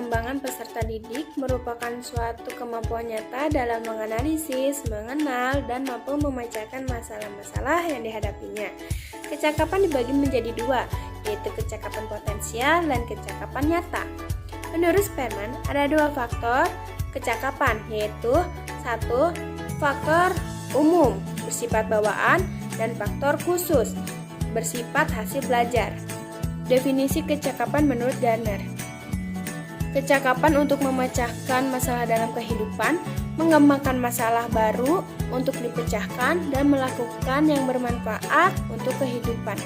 perkembangan peserta didik merupakan suatu kemampuan nyata dalam menganalisis, mengenal, dan mampu memecahkan masalah-masalah yang dihadapinya. Kecakapan dibagi menjadi dua, yaitu kecakapan potensial dan kecakapan nyata. Menurut Sperman, ada dua faktor kecakapan, yaitu satu, faktor umum bersifat bawaan dan faktor khusus bersifat hasil belajar. Definisi kecakapan menurut Gardner. Kecakapan untuk memecahkan masalah dalam kehidupan, mengembangkan masalah baru untuk dipecahkan, dan melakukan yang bermanfaat untuk kehidupan.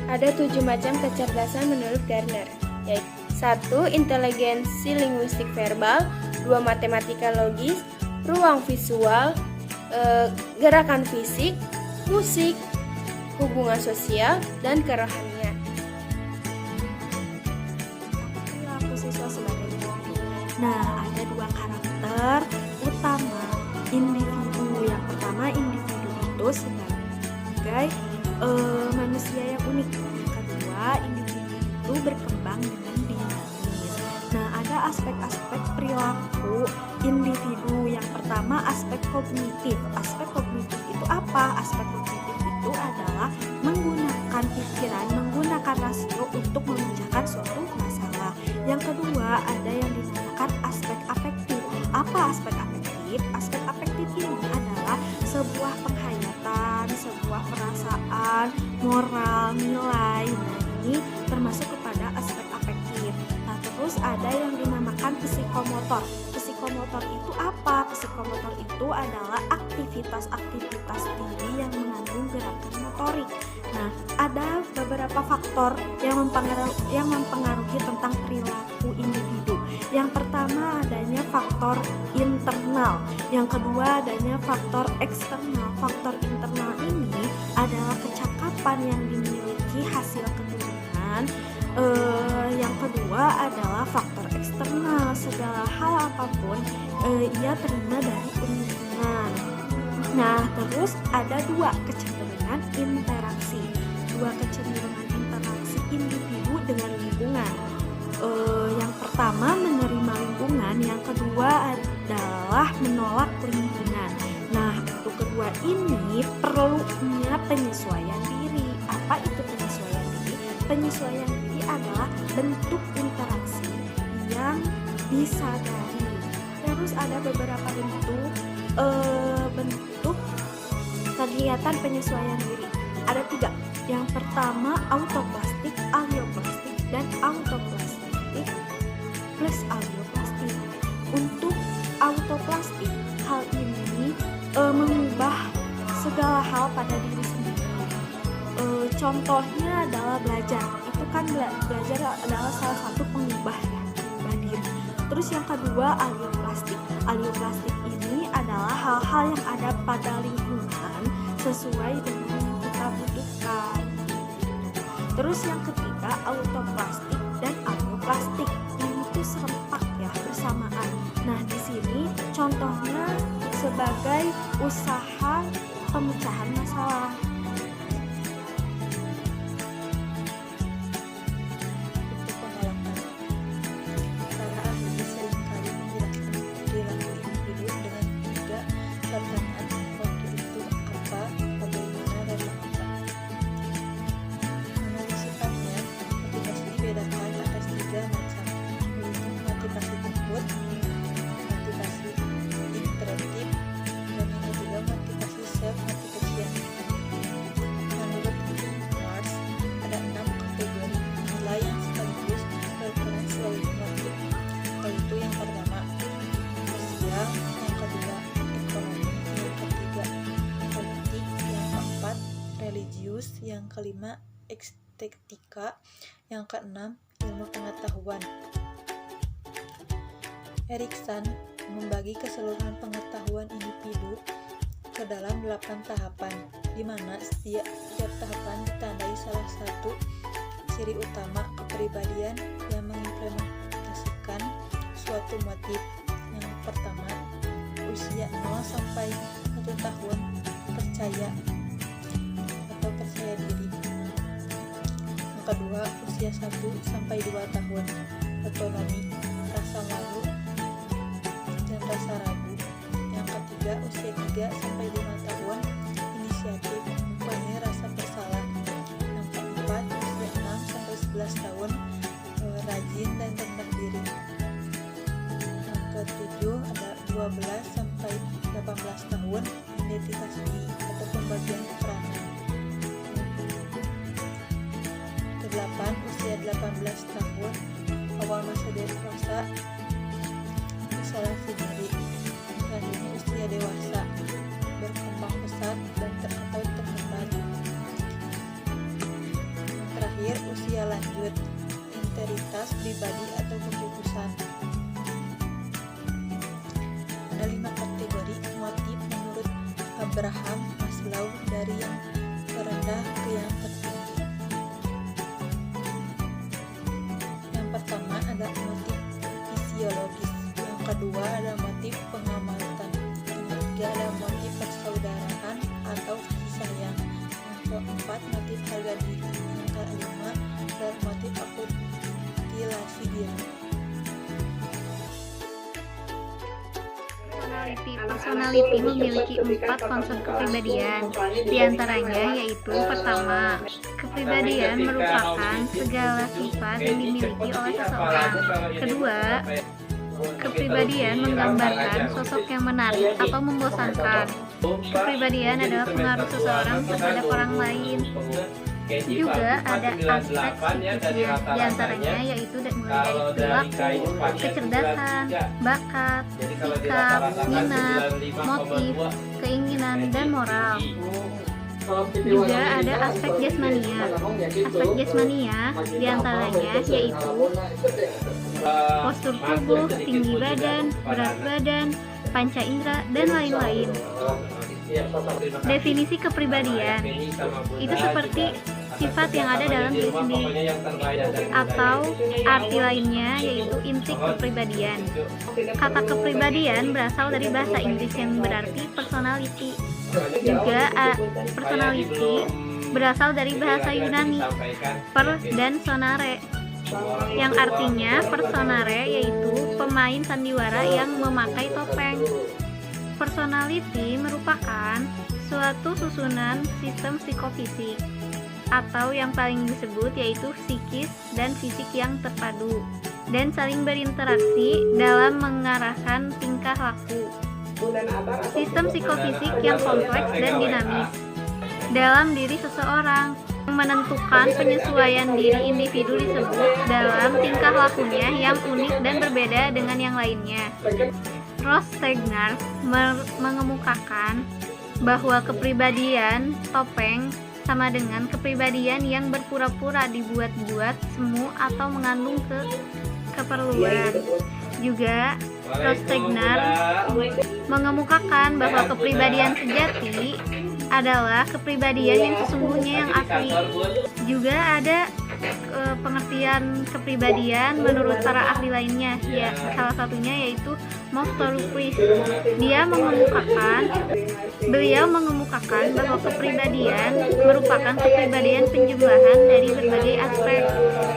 Ada 7 macam kecerdasan menurut Gardner, yaitu 1. Inteligensi linguistik verbal, 2. Matematika logis, ruang visual, gerakan fisik, musik, hubungan sosial, dan kerohanian. Siswa sebagai pemimpin. Nah, ada dua karakter utama individu. Yang pertama, individu itu sebagai manusia yang unik. Yang kedua, individu itu berkembang dengan dinamis. Nah, ada aspek-aspek perilaku individu. Yang pertama, aspek kognitif. Aspek kognitif itu apa? Aspek kognitif itu adalah menggunakan pikiran, menggunakan rasio untuk memecahkan suatu masalah. Yang kedua, ada yang dinamakan aspek afektif. Apa aspek afektif? Aspek afektif ini adalah sebuah penghayatan, sebuah perasaan, moral, nilai. Nah, ini termasuk kepada aspek afektif. Nah, terus ada yang dinamakan psikomotor. Psikomotor itu apa? Psikomotor itu adalah aktivitas-aktivitas diri yang mengandung gerakan motorik. Nah, ada beberapa faktor yang mempengaruhi tentang perilaku individu. Yang pertama, adanya faktor internal. Yang kedua, adanya faktor eksternal. Faktor internal ini adalah kecakapan yang dimiliki hasil keturunan. Yang kedua adalah faktor eksternal. Segala hal apapun ia terima dari lingkungan. Nah, terus ada dua kecenderungan interaksi. Dua kecenderungan interaksi individu dengan lingkungan. Yang pertama, menerima lingkungan. Yang kedua adalah menolak lingkungan. Nah, untuk kedua ini perlunya penyesuaian diri. Apa itu penyesuaian diri? Penyesuaian diri adalah bentuk interaksi yang disadari. Terus ada beberapa bentuk kegiatan penyesuaian diri. Ada 3. Yang pertama, autoplastik, alioplastik, dan autoplastik plus alioplastik. Untuk autoplastik, hal ini mengubah segala hal pada diri sendiri. Contohnya adalah belajar. Itu kan belajar adalah salah satu pengubah diri. Terus yang kedua, alioplastik. Alioplastik ini adalah hal-hal yang ada pada lingkungan sesuai dengan yang kita butuhkan. Terus yang ketiga, autoplastik dan alioplastik. Ini tuh serempak ya, bersamaan. Nah, di sini contohnya sebagai usaha pemecahan masalah. Yang kelima, estetika. Yang keenam, ilmu pengetahuan. Erikson membagi keseluruhan pengetahuan individu ke dalam 8 tahapan, di mana setiap tahapan ditandai salah satu ciri utama kepribadian yang mengimplementasikan suatu motif. Yang pertama, usia 0 sampai 1 tahun percaya atau percaya diri. Yang kedua, usia 1 sampai 2 tahun otonomi. 3 sampai 5 tahun, inisiatif mempunyai rasa bersalah. Yang keempat, usia 6 sampai 11 tahun, rajin dan rendah diri. Yang ketujuh ada 12 sampai 18 tahun, identitas diri atau pembagian peranan. Kedelapan, usia 18 tahun, awal masa dewasa, isolasi diri. Selanjutnya usia dewasa, berkembang pesat dan atau terhambat. Yang terakhir, usia lanjut, integritas pribadi atau keputusan. Ada 5 kategori motif menurut Abraham Maslow dari yang terendah ke yang tertinggi. Yang pertama ada motif fisiologis, yang kedua ada motif pengamatan, yang ketiga ada motif persaudaraan atau kasih sayang, yang keempat motif harga diri, yang kelima ada motif akulturasi diri. Personality memiliki 4 konsep kepribadian. Di antaranya yaitu pertama, kepribadian merupakan segala sifat yang dimiliki oleh seseorang. Kedua, kepribadian menggambarkan sosok yang menarik atau membosankan. Kepribadian adalah pengaruh seseorang terhadap orang lain. Juga ada aspek psikisnya, diantaranya yaitu mulai dari perilaku, kecerdasan, bakat, sikap, minat, motif, keinginan, dan moral. Juga ada aspek jasmania. Aspek jasmania diantaranya yaitu postur tubuh, tinggi badan, berat badan, panca indera, dan lain-lain. Definisi kepribadian itu seperti sifat yang ada dalam diri sendiri, atau arti lainnya yaitu inti kepribadian. Kata kepribadian berasal dari bahasa Inggris yang berarti personality. Juga personality berasal dari bahasa Yunani per dan sonare, yang artinya personare yaitu pemain sandiwara yang memakai topeng. Personality merupakan suatu susunan sistem psikofisik, atau yang paling disebut yaitu psikis dan fisik yang terpadu dan saling berinteraksi dalam mengarahkan tingkah laku. Sistem psikofisik yang kompleks dan dinamis dalam diri seseorang menentukan penyesuaian diri individu disebut dalam tingkah lakunya yang unik dan berbeda dengan yang lainnya. Ross Stegner mengemukakan bahwa kepribadian topeng sama dengan kepribadian yang berpura-pura dibuat-buat semu atau mengandung keperluan. Juga Ross Stegner mengemukakan bahwa kepribadian sejati adalah kepribadian yang sesungguhnya yang asli. Juga ada pengertian kepribadian menurut para ahli lainnya, ya salah satunya yaitu Mostorupriz. Beliau mengemukakan bahwa kepribadian merupakan kepribadian penjumlahan dari berbagai aspek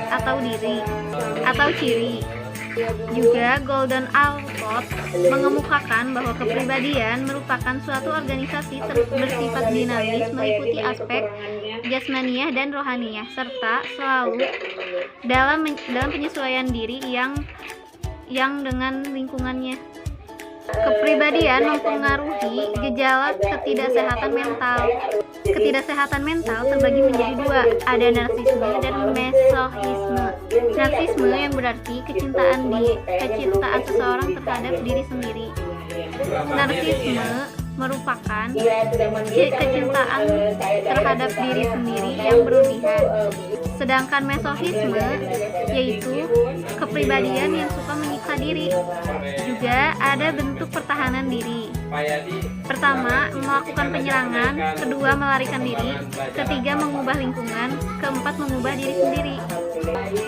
atau diri atau ciri. Juga Golden Alport mengemukakan bahwa kepribadian merupakan suatu organisasi bersifat dinamis meliputi aspek jasmaniah dan rohaniah serta selalu dalam penyesuaian diri yang dengan lingkungannya. Kepribadian mempengaruhi gejala ketidaksehatan mental. Ketidaksehatan mental terbagi menjadi dua, ada narsisme dan masohisme. Narsisme yang berarti kecintaan seseorang terhadap diri sendiri. Narsisme merupakan kecintaan terhadap diri sendiri yang berlebihan. Sedangkan masohisme yaitu kepribadian yang suka menyiksa diri. Juga ada bentuk pertahanan diri. Pertama, melakukan penyerangan. Kedua, melarikan diri. Ketiga, mengubah lingkungan. Keempat, mengubah diri sendiri.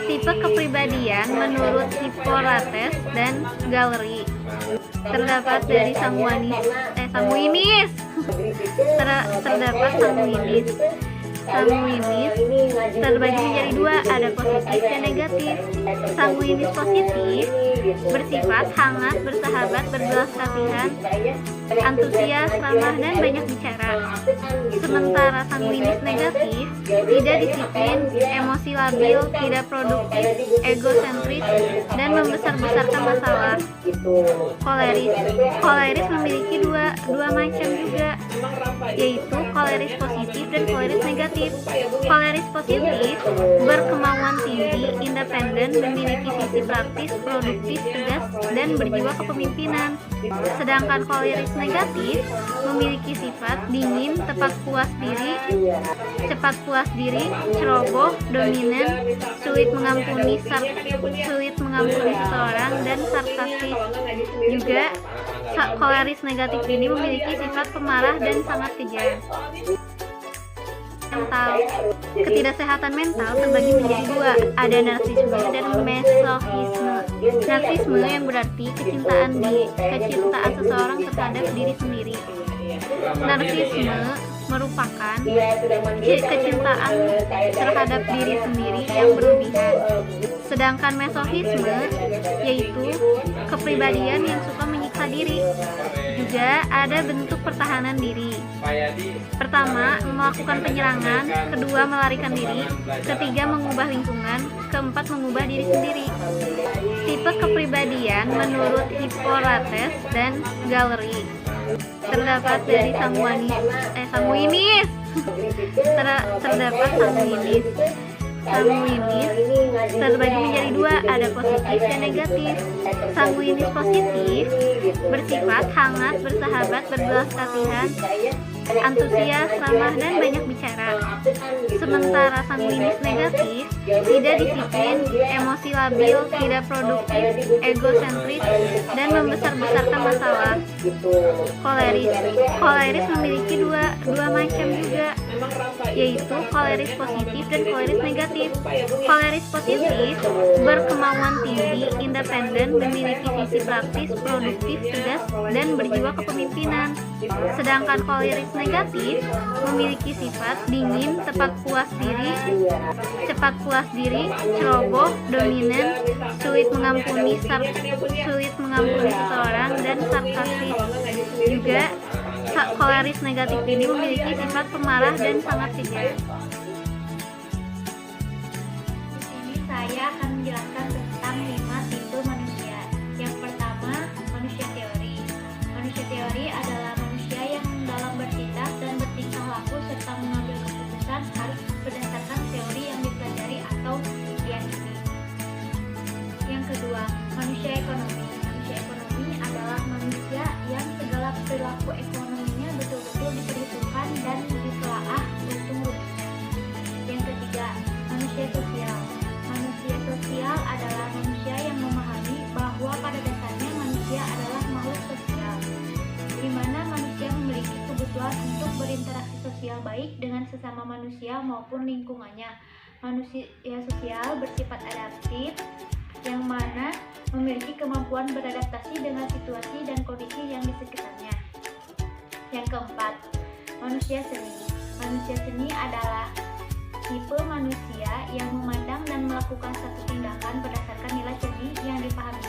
Tipe kepribadian menurut Hippocrates dan Gallery terdapat dari Sanguinis. Terdapat Sanguinis. Sanguinis terbagi menjadi dua, ada positif dan negatif. Sanguinis positif bersifat hangat, bersahabat, berbelas kasihan, antusias, ramah, dan banyak bicara. Sementara sanguinis negatif tidak disiplin, emosi labil, tidak produktif, egosentris, dan membesar-besarkan masalah. Koleris memiliki dua macam juga, yaitu koleris positif dan koleris negatif. Koleris positif berkemauan tinggi, independen, memiliki visi praktis, produktif, tegas, dan berjiwa kepemimpinan. Sedangkan koleris negatif memiliki sifat dingin, cepat puas diri, ceroboh, dominan, sulit mengampuni seseorang, dan sarkastis. Juga koleris negatif ini memiliki sifat pemarah dan sangat kejam. Mental. Ketidaksehatan mental terbagi menjadi dua, ada narsisme dan mesochisme. Narsisme yang berarti kecintaan seseorang terhadap diri sendiri. Narsisme merupakan kecintaan terhadap diri sendiri yang berlebihan. Sedangkan mesochisme yaitu kepribadian yang suka menyiksa diri. Juga ada bentuk pertahanan diri. Pertama, melakukan penyerangan, kedua, melarikan diri, ketiga, mengubah lingkungan, keempat, mengubah diri sendiri. Tipe kepribadian menurut Hippocrates dan Gallery terdapat dari sanguinis. Sanguinis terbagi menjadi dua, ada positif dan negatif. Sanguinis positif bersifat hangat, bersahabat, berbelas kasihan, antusias, ramah, dan banyak bicara. Sementara sanguinis negatif tidak disiplin, emosi labil, tidak produktif, egosentris, dan membesar-besarkan masalah. Koleris memiliki dua macam juga, yaitu koleris positif dan koleris negatif. Koleris positif berkemauan tinggi, independen, memiliki visi praktis, produktif, tegas, dan berjiwa kepemimpinan. Sedangkan koleris negatif memiliki sifat dingin, cepat puas diri, ceroboh, dominan, sulit mengampuni seseorang, dan sarkastis. Juga koleris negatif ini memiliki sifat pemarah dan sangat kejam. Di sini saya akan menjelaskan tentang 5 tipe manusia. Yang pertama, manusia teori. Manusia teori adalah manusia yang dalam bertindak dan bertingkah laku serta mengambil keputusan harus berdasarkan teori yang dipelajari atau diyakini. Yang kedua, manusia ekonomi. Manusia ekonomi adalah manusia yang segala perilaku ekonominya betul-betul diperhitungkan dan ditelaah untung ruginya. Yang ketiga, manusia sosial. Manusia sosial adalah manusia yang memahami bahwa pada dasarnya manusia adalah makhluk sosial, di mana manusia memiliki kebutuhan untuk berinteraksi sosial baik dengan sesama manusia maupun lingkungannya. Manusia sosial bersifat adaptif, yang mana memiliki kemampuan beradaptasi dengan situasi dan kondisi yang di sekitarnya. Yang keempat, manusia seni. Manusia seni adalah tipe manusia yang memandang dan melakukan satu tindakan berdasarkan nilai seni yang dipahami